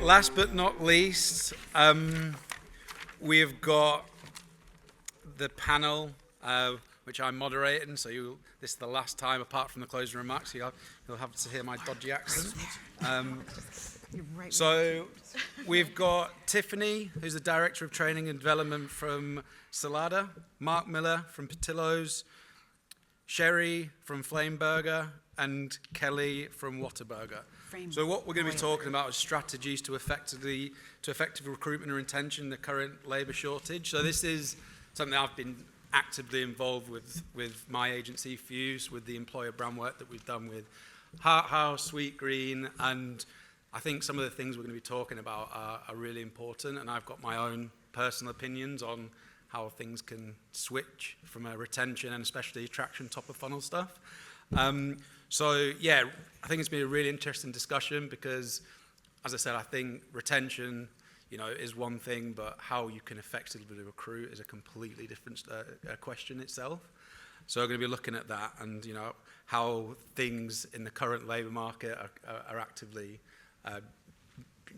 last but not least, we've got the panel, which I'm moderating. So this is the last time, apart from the closing remarks, you'll have to hear my dodgy accent. So we've got Tiffany, who's the Director of Training and Development from Salata, Marc Miller from Portillo's, Sherry from Flame Broiler, and Kelly from Whataburger. So what we're going to be talking about is strategies to effective recruitment and retention in the current labour shortage. So this is something I've been actively involved with my agency, Fuze, with the employer brand work that we've done with Heart House, Sweet Green, and I think some of the things we're going to be talking about are really important, and I've got my own personal opinions on how things can switch from a retention and especially attraction top of funnel stuff. So yeah, I think it's been a really interesting discussion because, as I said, I think retention, is one thing, but how you can effectively recruit is a completely different question itself. So we're going to be looking at that and, how things in the current labour market are actively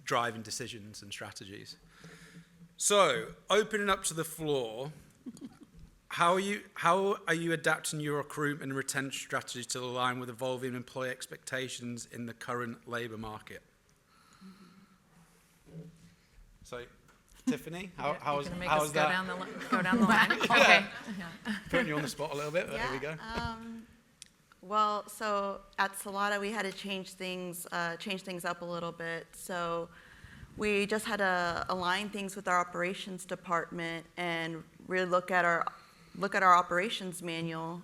driving decisions and strategies. So, opening up to the floor, how are you adapting your recruitment and retention strategy to align with evolving employee expectations in the current labour market? So, Tiffany, how's that? Go down the line. Okay. Putting you on the spot a little bit, but Yeah, here we go. Well, so at Salata, we had to change things up a little bit. So we just had to align things with our operations department and really look at our operations manual.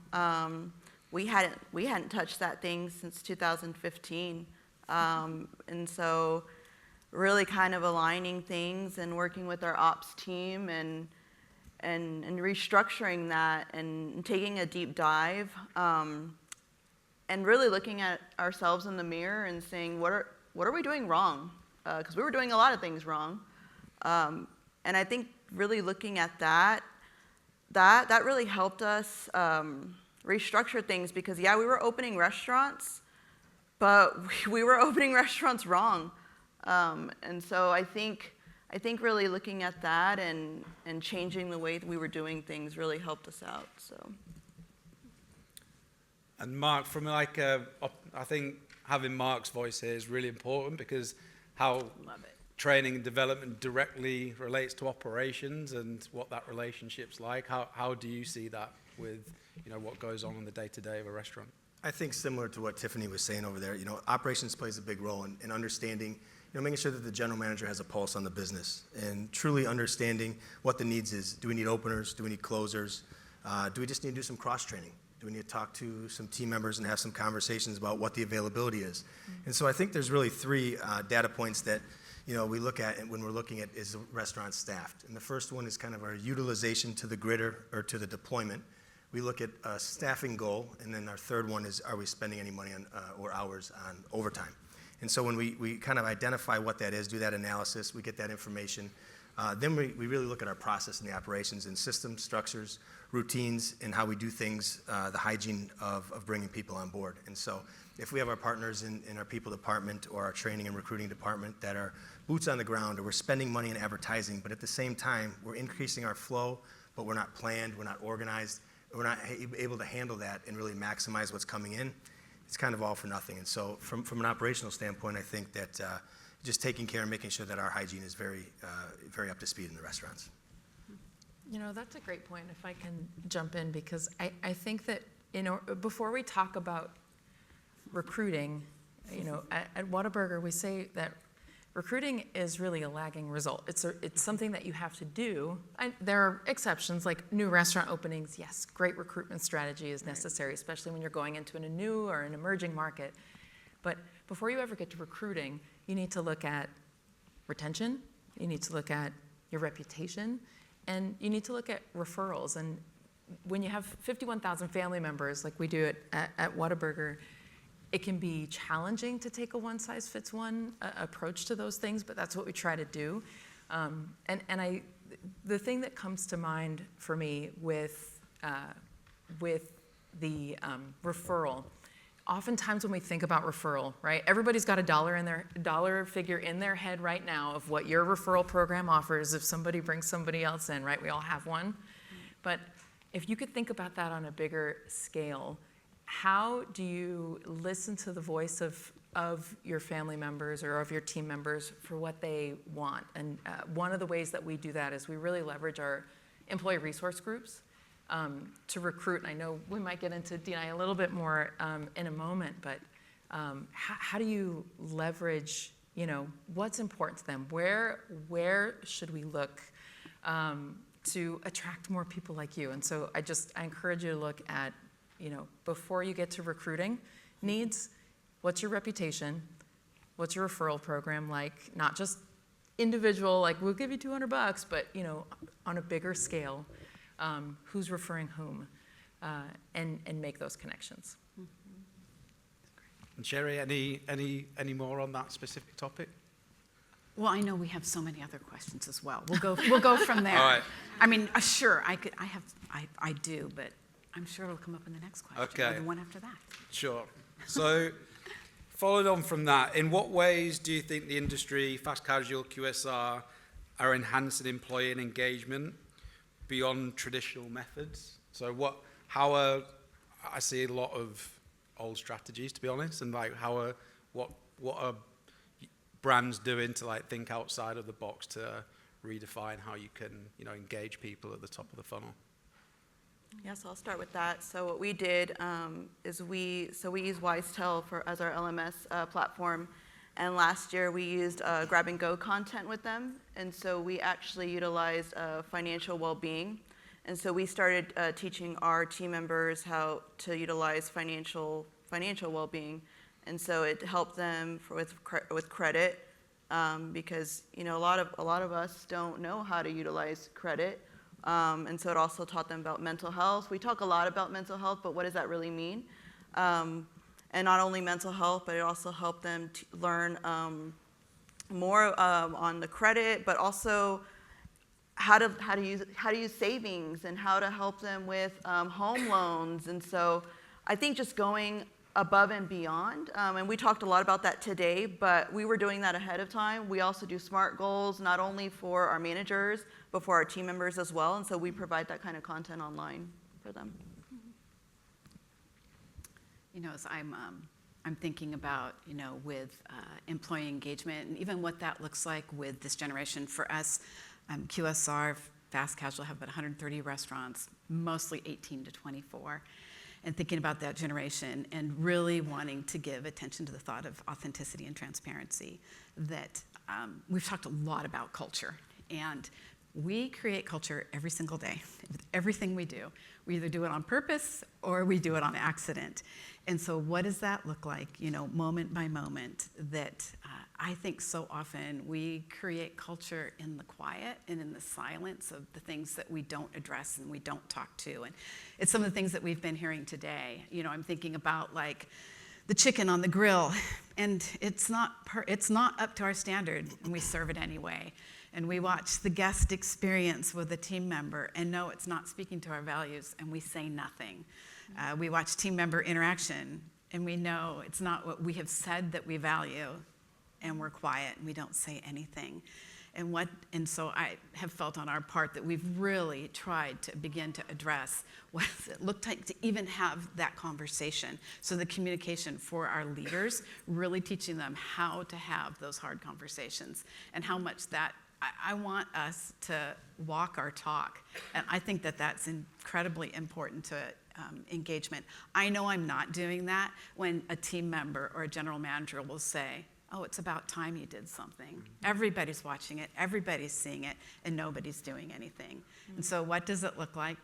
We hadn't touched that thing since 2015, and so really kind of aligning things and working with our ops team and restructuring that and taking a deep dive. And really looking at ourselves in the mirror and saying, what are we doing wrong? Because we were doing a lot of things wrong. And I think really looking at that really helped us restructure things because, yeah, we were opening restaurants, but we were opening restaurants wrong. And so I think really looking at that and changing the way that we were doing things really helped us out. So. And Marc, from I think having Marc's voice here is really important because how training and development directly relates to operations and what that relationship's like. How do you see that with what goes on the day-to-day of a restaurant? I think similar to what Tiffany was saying over there, operations plays a big role in understanding, making sure that the general manager has a pulse on the business and truly understanding what the needs is. Do we need openers? Do we need closers? Do we just need to do some cross-training? Do we need to talk to some team members and have some conversations about what the availability is? Mm-hmm. And so I think there's really three data points that we look at when we're looking at is the restaurant staffed. And the first one is kind of our utilization to the grid or to the deployment. We look at a staffing goal, and then our third one is, are we spending any money on or hours on overtime? And so when we kind of identify what that is, do that analysis, we get that information, then we really look at our process and the operations and systems, structures, routines, and how we do things, the hygiene of bringing people on board. And so if we have our partners in our people department or our training and recruiting department that are boots on the ground, or we're spending money in advertising, but at the same time, we're increasing our flow, but we're not planned, we're not organized, we're not able to handle that and really maximize what's coming in, it's kind of all for nothing. And so from an operational standpoint, I think that just taking care and making sure that our hygiene is very, very up to speed in the restaurants. That's a great point, if I can jump in, because I think that before we talk about recruiting, at Whataburger, we say that recruiting is really a lagging result. It's something that you have to do. There are exceptions, like new restaurant openings. Yes, great recruitment strategy is necessary, especially when you're going into a new or an emerging market. But before you ever get to recruiting, you need to look at retention, you need to look at your reputation, and you need to look at referrals. And when you have 51,000 family members like we do at Whataburger, it can be challenging to take a one-size-fits-one approach to those things, but that's what we try to do. The thing that comes to mind for me with the referral oftentimes when we think about referral, right, everybody's got a dollar figure in their head right now of what your referral program offers if somebody brings somebody else in, right? We all have one. But if you could think about that on a bigger scale, how do you listen to the voice of your family members or of your team members for what they want? And one of the ways that we do that is we really leverage our employee resource groups to recruit. And I know we might get into D&I a little bit more in a moment, but how do you leverage, what's important to them? Where should we look to attract more people like you? And so I encourage you to look at, before you get to recruiting needs, what's your reputation? What's your referral program like? Not just individual, like we'll give you $200, but on a bigger scale, who's referring whom, and make those connections. And Sherry, any more on that specific topic? Well, I know we have so many other questions as well. We'll go from there. All right. I mean, sure, I do, but I'm sure it'll come up in the next question. Okay. Or the one after that. Sure. So, following on from that, in what ways do you think the industry, fast casual, QSR, are enhancing employee engagement beyond traditional methods? So I see a lot of old strategies, to be honest, and what are brands doing to think outside of the box to redefine how you can engage people at the top of the funnel? Yes, I'll start with that. So what we did is we use Wisetail as our LMS platform, and last year we used grab and go content with them, and so we actually utilized financial well-being, and so we started teaching our team members how to utilize financial well-being, and so it helped them with credit because a lot of us don't know how to utilize credit. And so it also taught them about mental health. We talk a lot about mental health, but what does that really mean? And not only mental health, but it also helped them learn more on the credit, but also how to use savings and how to help them with home loans. And so I think just going above and beyond, and we talked a lot about that today, but we were doing that ahead of time. We also do SMART goals, not only for our managers, but for our team members as well, and so we provide that kind of content online for them. As I'm thinking about, with employee engagement and even what that looks like with this generation. For us, QSR, fast casual, have about 130 restaurants, mostly 18 to 24. And thinking about that generation and really wanting to give attention to the thought of authenticity and transparency, that we've talked a lot about culture, and we create culture every single day with everything we do. We either do it on purpose or we do it on accident. And so what does that look like, moment by moment, that I think so often we create culture in the quiet and in the silence of the things that we don't address and we don't talk to. And it's some of the things that we've been hearing today. I'm thinking about the chicken on the grill, and it's not up to our standard, and we serve it anyway. And we watch the guest experience with a team member and know it's not speaking to our values, and we say nothing. We watch team member interaction, and we know it's not what we have said that we value, and we're quiet, and we don't say anything. And so I have felt on our part that we've really tried to begin to address what does it look like to even have that conversation. So the communication for our leaders, really teaching them how to have those hard conversations and how much that I want us to walk our talk. And I think that that's incredibly important to engagement. I know I'm not doing that when a team member or a general manager will say, oh, it's about time you did something. Everybody's watching it, everybody's seeing it, and nobody's doing anything. And so what does it look like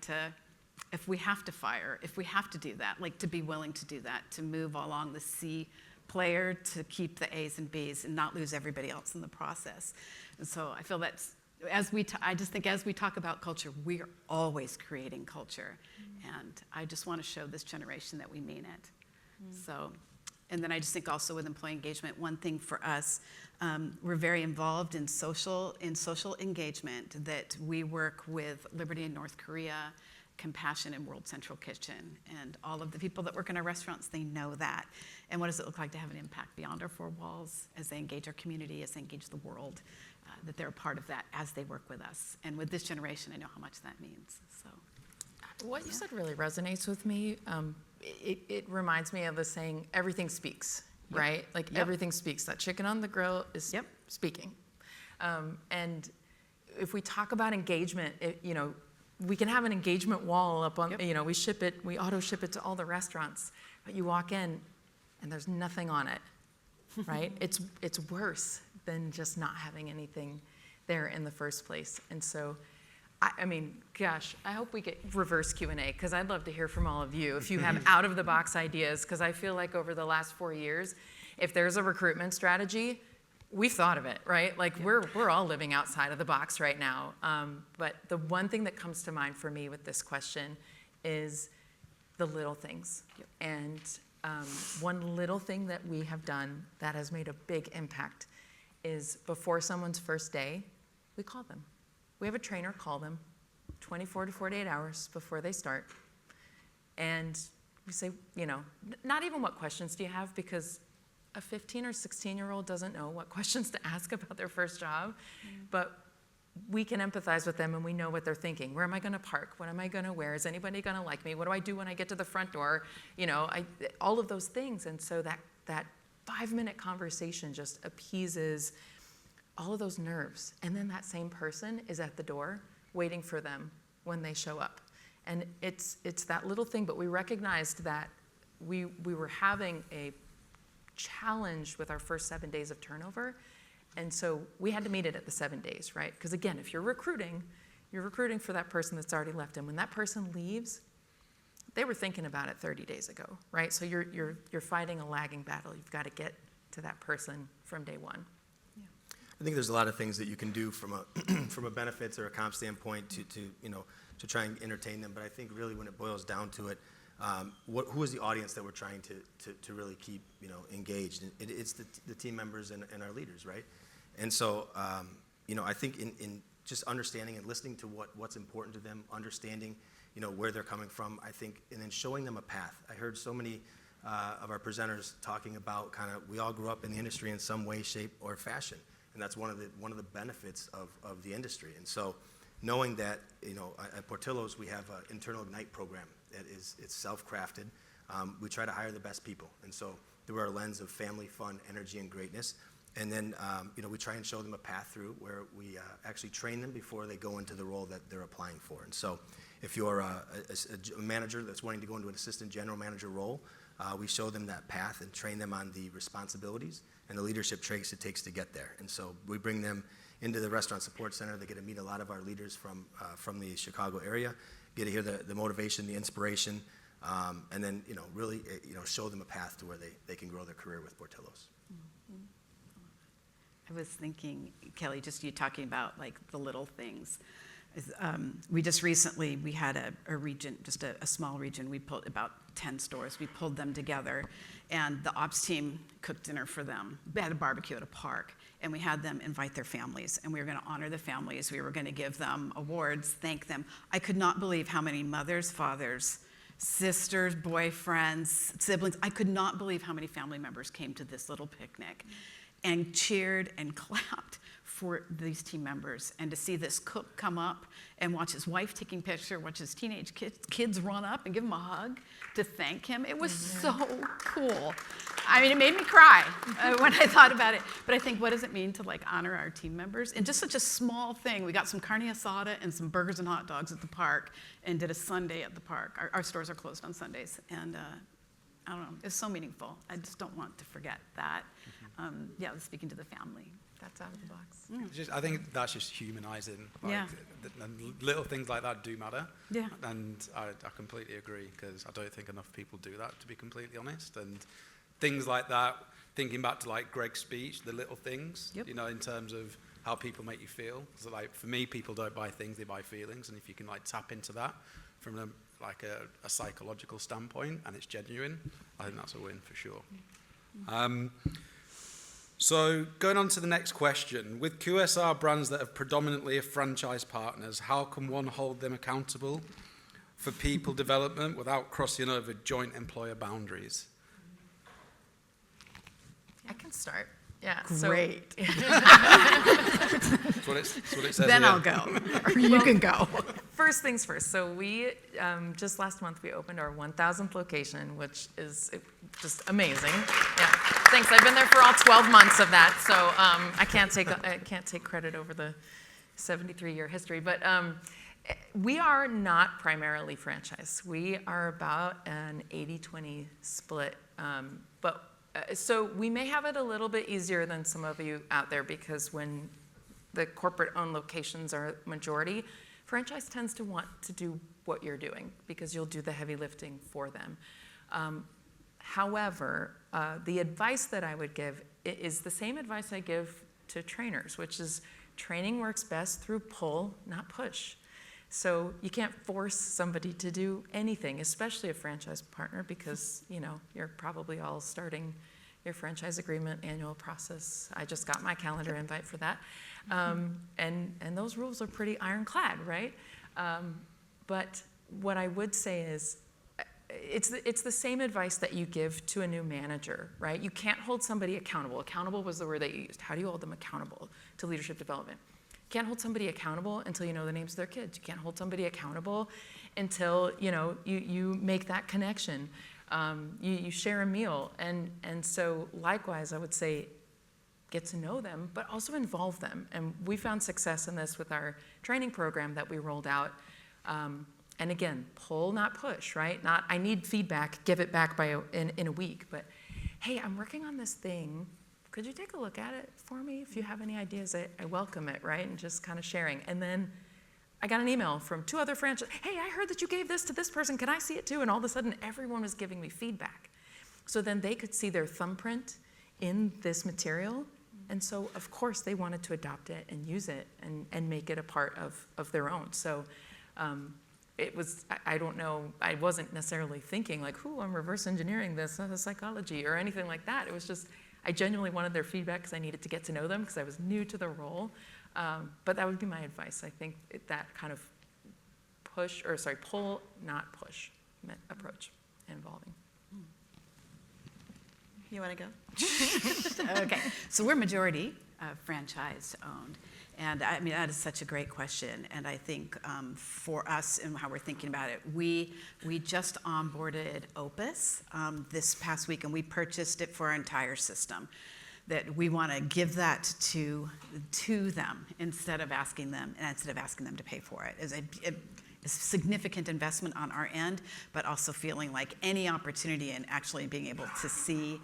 if we have to fire, if we have to do that, to be willing to do that, to move along the C player to keep the A's and B's and not lose everybody else in the process. And so I feel that's, I just think as we talk about culture, we are always creating culture. And I just want to show this generation that we mean it. So, and then I just think also with employee engagement, one thing for us, we're very involved in social engagement, that we work with Liberty in North Korea compassion in World Central Kitchen. And all of the people that work in our restaurants, they know that. And what does it look like to have an impact beyond our four walls as they engage our community, as they engage the world, that they're a part of that as they work with us. And with this generation, I know how much that means. So. What you said really resonates with me. It reminds me of the saying, everything speaks, right? Like everything speaks. That chicken on the grill is speaking. And if we talk about engagement, we can have an engagement wall up on, we auto ship it to all the restaurants, but you walk in and there's nothing on it, right? It's worse than just not having anything there in the first place. And so, I mean, gosh, I hope we get reverse Q&A, because I'd love to hear from all of you if you have out-of-the-box ideas, because I feel like over the last 4 years, if there's a recruitment strategy, we've thought of it, right? Like we're all living outside of the box right now. But the one thing that comes to mind for me with this question is the little things. And one little thing that we have done that has made a big impact is before someone's first day, we call them. We have a trainer call them 24 to 48 hours before they start. And we say, not even what questions do you have, because a 15 or 16-year-old doesn't know what questions to ask about their first job, but we can empathize with them and we know what they're thinking. Where am I gonna park? What am I gonna wear? Is anybody gonna like me? What do I do when I get to the front door? All of those things. And so that 5-minute conversation just appeases all of those nerves. And then that same person is at the door waiting for them when they show up. And it's that little thing, but we recognized that we were having a challenge with our first 7 days of turnover. And so we had to meet it at the 7 days, right? Because again, if you're recruiting for that person that's already left. And when that person leaves, they were thinking about it 30 days ago, right? So you're fighting a lagging battle. You've got to get to that person from day one. I think there's a lot of things that you can do from a benefits or a comp standpoint to try and entertain them. But I think really when it boils down to it, who is the audience that we're trying to really keep engaged? And it's the team members and our leaders, right? And so I think in just understanding and listening to what's important to them, understanding where they're coming from, I think, and then showing them a path. I heard so many of our presenters talking about we all grew up in the industry in some way, shape, or fashion. And that's one of the benefits of the industry. And so knowing that, at Portillo's, we have an internal Ignite program that it's self-crafted. We try to hire the best people. And so through our lens of family, fun, energy, and greatness. And then, we try and show them a path through where we actually train them before they go into the role that they're applying for. And so if you're a manager that's wanting to go into an assistant general manager role, we show them that path and train them on the responsibilities and the leadership traits it takes to get there. And so we bring them into the Restaurant Support Center. They get to meet a lot of our leaders from the Chicago area, get to hear the motivation, the inspiration, and then really show them a path to where they can grow their career with Portillo's. I was thinking, Kelly, just you talking about like the little things. We just recently, we had a region, just a small region. We pulled about 10 stores. We pulled them together, and the ops team cooked dinner for them. They had a barbecue at a park, and we had them invite their families, and we were going to honor the families. We were going to give them awards, thank them. I could not believe how many mothers, fathers, sisters, boyfriends, siblings. I could not believe how many family members came to this little picnic and cheered and clapped for these team members. And to see this cook come up and watch his wife taking pictures, watch his teenage kids run up and give him a hug to thank him. It was so cool. I mean, it made me cry when I thought about it. But I think, what does it mean to like honor our team members? And just such a small thing. We got some carne asada and some burgers and hot dogs at the park and did a Sunday at the park. Our stores are closed on Sundays. And I don't know, it's so meaningful. I just don't want to forget that. Speaking to the family. That's out of the box. I think that's just humanizing. And little things like that do matter. Yeah. And I completely agree, because I don't think enough people do that, to be completely honest. And things like that, thinking back to like Greg's speech, the little things, in terms of how people make you feel. So like for me, people don't buy things, they buy feelings. And if you can like tap into that from a psychological standpoint and it's genuine, I think that's a win for sure. So going on to the next question, with QSR brands that have predominantly franchise partners, how can one hold them accountable for people development without crossing over joint employer boundaries? I can start. Yeah. Great. That's what it says Then here. I'll go. Or you can go. First things first. So we, just last month, we opened our 1,000th location, which is just amazing. Yeah. Thanks. I've been there for all 12 months of that, so I can't take credit over the 73-year history. But we are not primarily franchise. We are about an 80-20 split. So we may have it a little bit easier than some of you out there, because when the corporate-owned locations are majority, franchise tends to want to do what you're doing because you'll do the heavy lifting for them. However, the advice that I would give is the same advice I give to trainers, which is training works best through pull, not push. So you can't force somebody to do anything, especially a franchise partner, because you're probably all starting your franchise agreement annual process. I just got my calendar invite for that. And those rules are pretty ironclad, right? But what I would say is, it's the same advice that you give to a new manager, right? You can't hold somebody accountable. Accountable was the word that you used. How do you hold them accountable to leadership development? You can't hold somebody accountable until you know the names of their kids. You can't hold somebody accountable until you make that connection. You share a meal, and so likewise, I would say, get to know them, but also involve them. And we found success in this with our training program that we rolled out. And again, pull, not push, right? Not, I need feedback, give it back in a week, but hey, I'm working on this thing. Could you take a look at it for me? If you have any ideas, I welcome it, right? And just kind of sharing. And then I got an email from 2 other franchises. Hey, I heard that you gave this to this person. Can I see it too? And all of a sudden, everyone was giving me feedback. So then they could see their thumbprint in this material. And so, of course, they wanted to adopt it and use it and make it a part of their own. So it was, I don't know, I wasn't necessarily thinking like, I'm reverse engineering this, psychology or anything like that. It was just, I genuinely wanted their feedback because I needed to get to know them because I was new to the role. But that would be my advice. I think that kind of pull, not push approach involving. You want to go? Okay, so we're majority franchise owned. And I mean, that is such a great question. And I think for us and how we're thinking about it, we just onboarded Opus this past week, and we purchased it for our entire system. That we want to give that to them instead of asking them to pay for it. It's a significant investment on our end, but also feeling like any opportunity and actually being able to see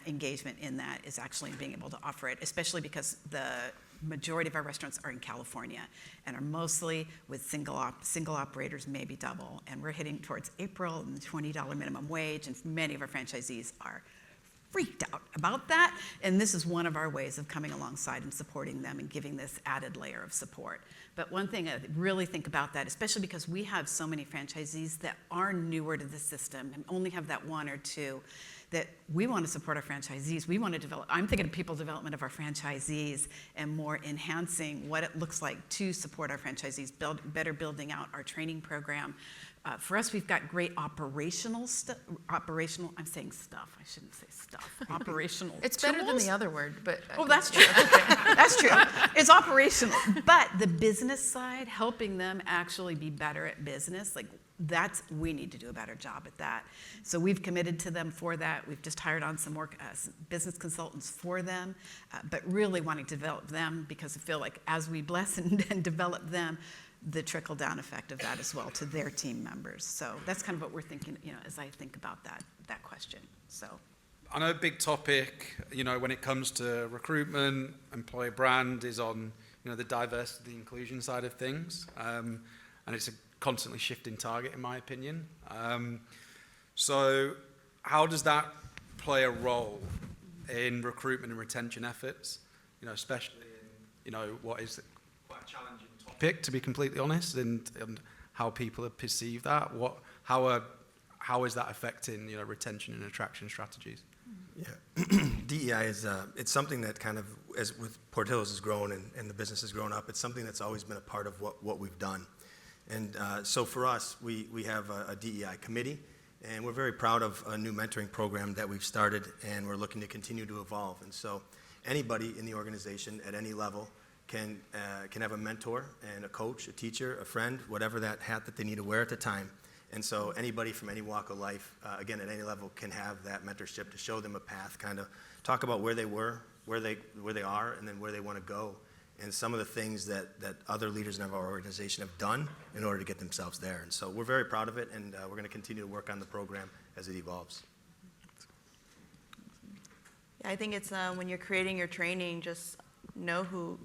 engagement in that is actually being able to offer it, especially because the majority of our restaurants are in California and are mostly with single operators, maybe double. And we're heading towards April and the $20 minimum wage, and many of our franchisees are freaked out about that. And this is one of our ways of coming alongside and supporting them and giving this added layer of support. But one thing I really think about that, especially because we have so many franchisees that are newer to the system and only have that 1 or 2, that we want to support our franchisees. We want to develop, I'm thinking of people development of our franchisees and more enhancing what it looks like to support our franchisees, better building out our training program. For us, we've got great operational, I'm saying stuff, I shouldn't say stuff, operational It's tools. better than the other word, but. Oh, that's true. That's true. It's operational. But the business side, helping them actually be better at business, we need to do a better job at that. So we've committed to them for that. We've just hired on some more business consultants for them, but really wanting to develop them because I feel like as we bless and develop them, the trickle-down effect of that as well to their team members. So that's kind of what we're thinking, as I think about that question. So I know a big topic, when it comes to recruitment, employer brand is on, the diversity, inclusion side of things, and it's a constantly shifting target, in my opinion. So how does that play a role in recruitment and retention efforts, especially in, what is quite a challenging topic, to be completely honest, and how people perceive that? How is that affecting, retention and attraction strategies? Yeah, DEI is it's something that kind of, as with Portillo's has grown and the business has grown up, it's something that's always been a part of what we've done. And so for us, we have a DEI committee, and we're very proud of a new mentoring program that we've started, and we're looking to continue to evolve. And so anybody in the organization at any level can have a mentor and a coach, a teacher, a friend, whatever that hat that they need to wear at the time. And so anybody from any walk of life, again, at any level, can have that mentorship to show them a path, kind of talk about where they were, where they are, and then where they want to go, and some of the things that other leaders in our organization have done in order to get themselves there. And so we're very proud of it, and we're going to continue to work on the program as it evolves. Yeah, I think it's when you're creating your training, just know who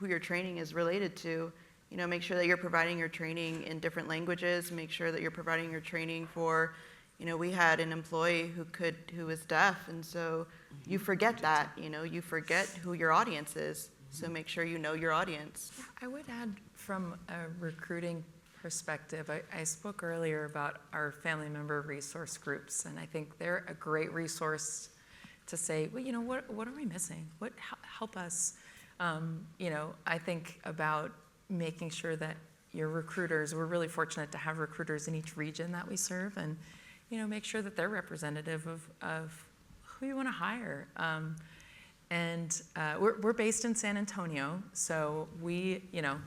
your training is related to. You know, make sure that you're providing your training in different languages. Make sure that you're providing your training for, you know, we had an employee who was deaf, and so you forget that. You know, you forget who your audience is. So make sure you know your audience. I would add from a recruiting perspective, I spoke earlier about our family member resource groups, and I think they're a great resource to say, well, you know, what are we missing? Help us? You know, I think about making sure that your recruiters, we're really fortunate to have recruiters in each region that we serve, and, you know, make sure that they're representative of who you want to hire. And we're based in San Antonio, so we, you know,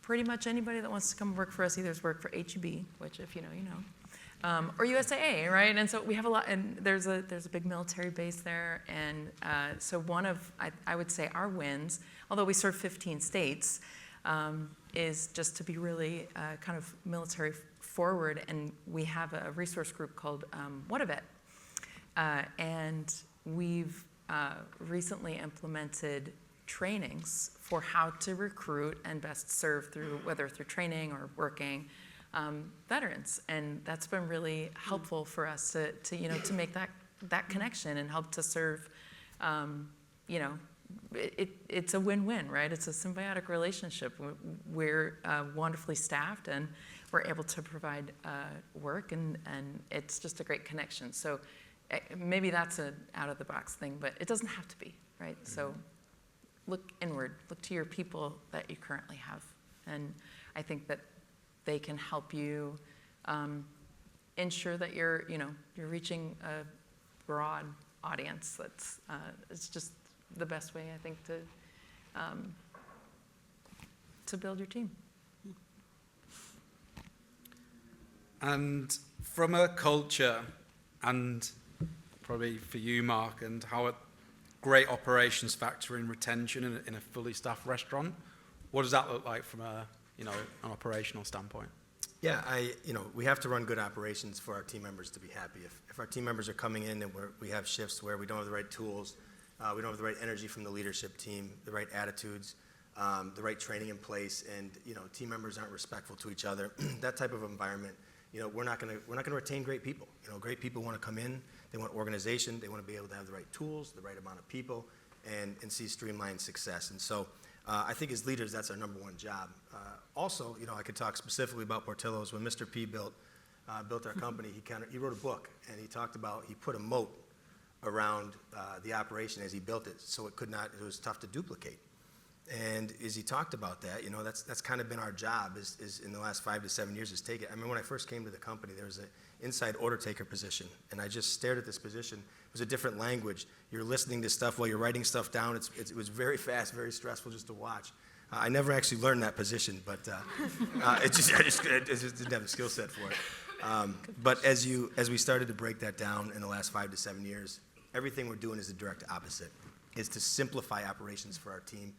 pretty much anybody that wants to come work for us either has worked for HEB, which if you know, you know, or USAA, right? And so we have a lot, and there's a big military base there, and so one of, I would say our wins, although we serve 15 states, is just to be really kind of military forward, and we have a resource group called Whataburger, and we've recently implemented trainings for how to recruit and best serve through, whether through training or working, veterans, and that's been really helpful for us to you know, to make that connection and help to serve. You know, it's a win-win, right? It's a symbiotic relationship. We're wonderfully staffed, and we're able to provide work, and it's just a great connection. So maybe that's an out-of-the-box thing, but it doesn't have to be, right? Mm-hmm. So look inward, look to your people that you currently have, and I think that they can help you ensure that you're reaching a broad audience. That's it's just the best way, I think, to build your team. And from a culture, and probably for you, Marc, and how a great operations factor in retention in a fully staffed restaurant, what does that look like from a, you know, an operational standpoint? Yeah, we have to run good operations for our team members to be happy. If our team members are coming in and we have shifts where we don't have the right tools, we don't have the right energy from the leadership team, the right attitudes, the right training in place, and, you know, team members aren't respectful to each other, that type of environment, you know, we're not going to retain great people. You know, great people want to come in, they want organization, they want to be able to have the right tools, the right amount of people, and see streamlined success. And so I think as leaders, that's our number one job. Also, you know, I could talk specifically about Portillo's. When Mr. P built our company, he wrote a book, and he put a moat around the operation as he built it, so it was tough to duplicate. And as he talked about that, you know, that's kind of been our job is in the last 5 to 7 years is take it. I mean, when I first came to the company, there was an inside order taker position, and I just stared at this position. It was a different language. You're listening to stuff while you're writing stuff down. It was very fast, very stressful just to watch. I never actually learned that position, but I just didn't have the skill set for it. But as we started to break that down in the last 5 to 7 years, everything we're doing is the direct opposite, is to simplify operations for our team.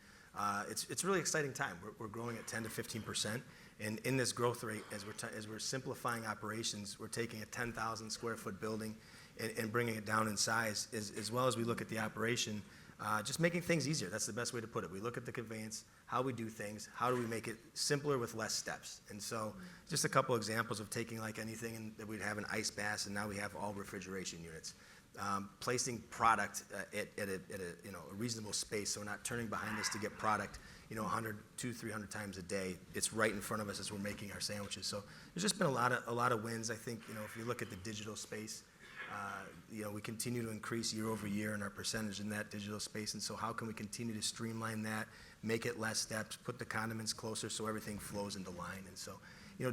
It's a really exciting time. We're growing at 10 to 15%, and in this growth rate, as we're simplifying operations, we're taking a 10,000 square foot building and bringing it down in size, as well as we look at the operation, just making things easier. That's the best way to put it. We look at the conveyance, how we do things, how do we make it simpler with less steps. And so just a couple examples of taking like anything that we'd have an ice bath, and now we have all refrigeration units. Placing product at a reasonable space, so we're not turning behind us to get product 100, 200, 300 times a day. It's right in front of us as we're making our sandwiches. So there's just been a lot of wins. I think if you look at the digital space, We continue to increase year over year in our percentage in that digital space, and so how can we continue to streamline that, make it less steps, put the condiments closer so everything flows into line? And so,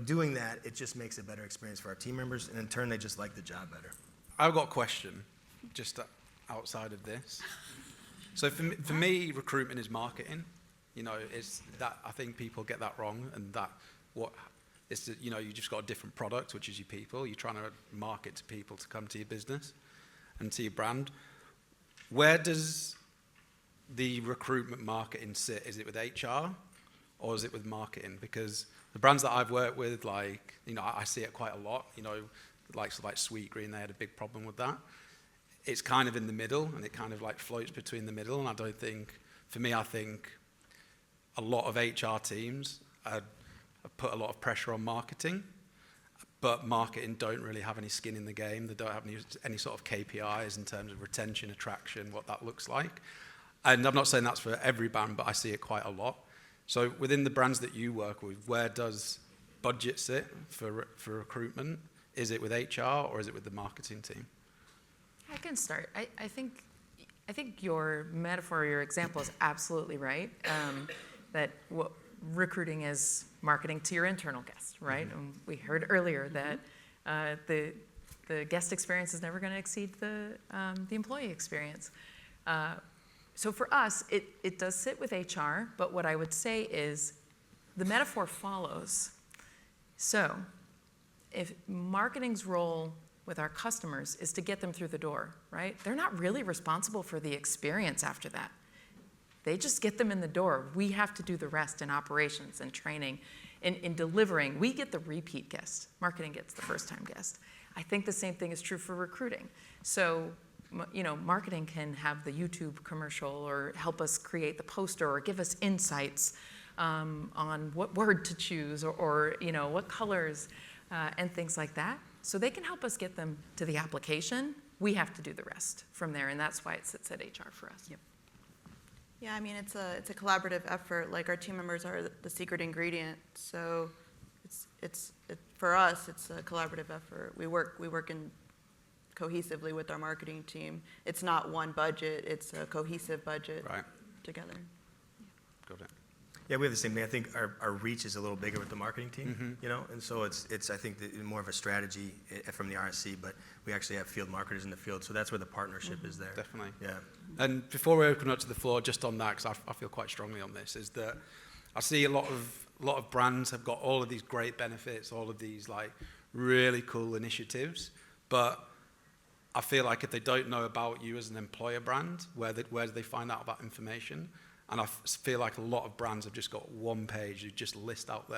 doing that, it just makes a better experience for our team members, and in turn, they just like the job better. I've got a question, just outside of this. So for me, recruitment is marketing. It's that I think people get that wrong, and that it's that, you just got a different product, which is your people. You're trying to market to people to come to your business and to your brand. Where does the recruitment marketing sit? Is it with HR or is it with marketing? Because the brands that I've worked with, I see it quite a lot. Like Sweetgreen, they had a big problem with that. It's kind of in the middle, and it kind of floats between the middle. And I think a lot of HR teams have put a lot of pressure on marketing, but marketing don't really have any skin in the game. They don't have any sort of KPIs in terms of retention, attraction, what that looks like. And I'm not saying that's for every brand, but I see it quite a lot. So within the brands that you work with, where does budget sit for recruitment? Is it with HR or is it with the marketing team? I can start. I think your metaphor, your example is absolutely right. That what recruiting is marketing to your internal guest, right? Mm-hmm. And we heard earlier that the guest experience is never going to exceed the employee experience. So for us, it does sit with HR, but what I would say is the metaphor follows. So if marketing's role with our customers is to get them through the door, right? They're not really responsible for the experience after that. They just get them in the door. We have to do the rest in operations and training. In delivering, we get the repeat guest. Marketing gets the first-time guest. I think the same thing is true for recruiting. So, marketing can have the YouTube commercial or help us create the poster or give us insights on what word to choose or what colors and things like that. So they can help us get them to the application. We have to do the rest from there, and that's why it sits at HR for us. Yep. Yeah, it's a collaborative effort. Like, our team members are the secret ingredient. So for us, it's a collaborative effort. We work cohesively with our marketing team. It's not one budget, it's a cohesive budget together. Got it. Yeah, we have the same thing. I think our reach is a little bigger with the marketing team, and so it's I think more of a strategy from the RSC, but we actually have field marketers in the field, so that's where the partnership is there. Definitely. Yeah. And before we open up to the floor, just on that, because I feel quite strongly on this, is that I see a lot of brands have got all of these great benefits, all of these really cool initiatives, but I feel like if they don't know about you as an employer brand, where do they find out that information? And I feel like a lot of brands have just got one page who just list out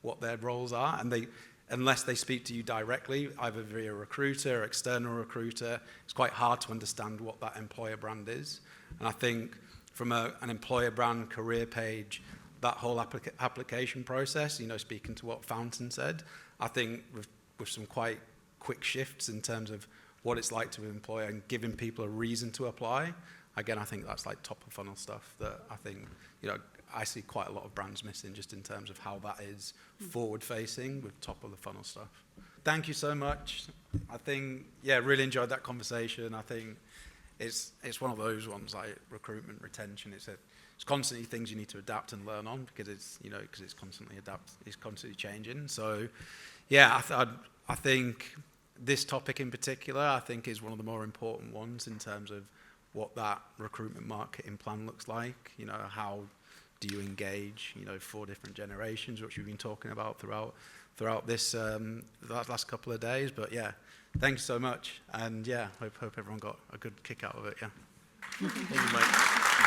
what their roles are, and unless they speak to you directly, either via a recruiter or external recruiter, it's quite hard to understand what that employer brand is. And I think from an employer brand career page, that whole application process, speaking to what Fountain said, I think with some quite quick shifts in terms of what it's like to be an employer and giving people a reason to apply. Again, I think that's top of funnel stuff that I think, I see quite a lot of brands missing just in terms of how that is forward facing with top of the funnel stuff. Thank you so much. I think, really enjoyed that conversation. I think it's one of those ones like recruitment, retention. It's constantly things you need to adapt and learn on because it's constantly changing. So, I think this topic in particular, I think is one of the more important ones in terms of what that recruitment marketing plan looks like. How do you engage, 4 different generations, which we've been talking about throughout this last couple of days. But thanks so much, and hope everyone got a good kick out of it. Thank you, Mike.